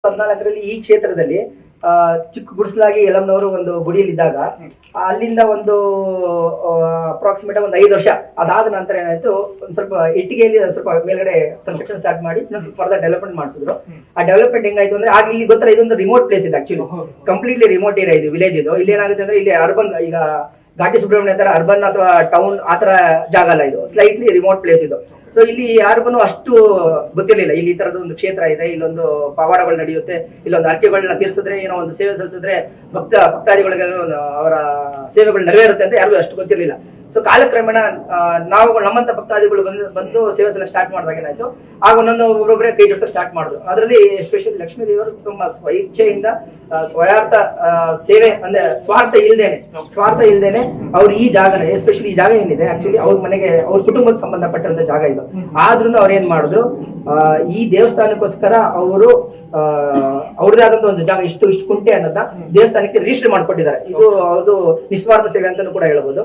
14ರಲ್ಲಿ ಈ ಕ್ಷೇತ್ರದಲ್ಲಿ ಚಿಕ್ಕ ಗುಡಿಸಲಾಗಿ ಯಲಂನವರು ಒಂದು ಗುಡಿಯಲ್ಲಿದ್ದಾಗ ಅಲ್ಲಿಂದ ಒಂದು ಅಪ್ರಾಕ್ಸಿಮೇಟ್ ಒಂದು 5 ವರ್ಷ ಅದಾದ ನಂತರ ಏನಾಯ್ತು, ಒಂದ್ ಸ್ವಲ್ಪ ಇಟ್ಟಿಗೆಯಲ್ಲಿ ಸ್ವಲ್ಪ ಮೇಲ್ಗಡೆ ಕನ್ಸ್ಟ್ರಕ್ಷನ್ ಸ್ಟಾರ್ಟ್ ಮಾಡಿ ಇನ್ನೊಂದು ಸ್ವಲ್ಪ ಫರ್ದರ್ ಡೆವಲಪ್ಮೆಂಟ್ ಮಾಡಿಸಿದ್ರು. ಆ ಡೆವಲಪ್ಮೆಂಟ್ ಹೆಂಗಾಯ್ತು ಅಂದ್ರೆ ಆಗ ಇಲ್ಲಿ ಗೊತ್ತರ ಇದೊಂದು ರಿಮೋಟ್ ಪ್ಲೇಸ್ ಇದೆ, ಆಕ್ಚುಲಿ ಕಂಪ್ಲೀಟ್ಲಿ ರಿಮೋಟ್ ಏರಿಯಾ ಇದು, ವಿಲೇಜ್ ಇದು. ಇಲ್ಲಿ ಏನಾಗುತ್ತೆ ಅಂದ್ರೆ ಇಲ್ಲಿ ಅರ್ಬನ್, ಈಗ ಘಾಟಿ ಸುಬ್ರಹ್ಮಣ್ಯ ತರ ಅರ್ಬನ್ ಅಥವಾ ಟೌನ್ ಆತರ ಜಾಗ ಅಲ್ಲ, ಇದು ಸ್ಲೈಟ್ಲಿ ರಿಮೋಟ್ ಪ್ಲೇಸ್ ಇದು. ಸೊ ಇಲ್ಲಿ ಯಾರಿಗೂ ಅಷ್ಟು ಗೊತ್ತಿರಲಿಲ್ಲ ಇಲ್ಲಿ ಈ ತರದ ಒಂದು ಕ್ಷೇತ್ರ ಇದೆ, ಇಲ್ಲೊಂದು ಪವಾಡಗಳು ನಡೆಯುತ್ತೆ, ಇಲ್ಲೊಂದು ಅರ್ಕೆಗಳನ್ನ ತೀರಿಸಿದ್ರೆ ಏನೋ ಒಂದು ಸೇವೆ ಸಲ್ಲಿಸಿದ್ರೆ ಭಕ್ತಾದಿಗಳಿಗೆ ಅವರ ಸೇವೆಗಳು ನೆರವೇರುತ್ತೆ ಅಂತ ಯಾರಿಗೂ ಅಷ್ಟು ಗೊತ್ತಿರಲಿಲ್ಲ. ಸೊ ಕಾಲಕ್ರಮೇಣ ನಾವು ನಮ್ಮಂತ ಭಕ್ತಾದಿಗಳು ಬಂದು ಸೇವೆ ಸಲ್ಲ ಸ್ಟಾರ್ಟ್ ಮಾಡಿದಾಗ ಏನಾಯ್ತು, ಆಗ ಒಂದೊಂದು ಒಬ್ಬೊಬ್ಬರೇ ಕೈ ಜೋಡಿಸೋಕೆ ಸ್ಟಾರ್ಟ್ ಮಾಡಿದ್ರು. ಅದರಲ್ಲಿ ಎಸ್ಪೆಷಲಿ ಲಕ್ಷ್ಮೀ ದೇವರು ತುಂಬಾ ಸ್ವಇಚ್ಛೆಯಿಂದ ಸ್ವಯಾರ್ಥ ಸೇವೆ ಅಂದ್ರೆ ಸ್ವಾರ್ಥ ಇಲ್ದೇನೆ ಅವ್ರು ಈ ಜಾಗನ, ಎಸ್ಪೆಷಲಿ ಈ ಜಾಗ ಏನಿದೆ ಆಕ್ಚುಲಿ ಅವ್ರ ಮನೆಗೆ, ಅವ್ರ ಕುಟುಂಬಕ್ಕೆ ಸಂಬಂಧಪಟ್ಟಂತ ಜಾಗ ಇದು. ಆದ್ರೂ ಅವ್ರು ಏನ್ ಮಾಡಿದ್ರು, ಈ ದೇವಸ್ಥಾನಕ್ಕೋಸ್ಕರ ಅವರು ಅವ್ರದೇ ಆದಂತ ಒಂದು ಜಾಗ ಇಷ್ಟು ಕುಂಟೆ ಅನ್ನೋದ ದೇವಸ್ಥಾನಕ್ಕೆ ರಿಜಿಸ್ಟರ್ ಮಾಡ್ಕೊಟ್ಟಿದ್ದಾರೆ. ಇದು ಅದು ನಿಸ್ವಾರ್ಥ ಸೇವೆ ಅಂತಾನೂ ಕೂಡ ಹೇಳ್ಬೋದು.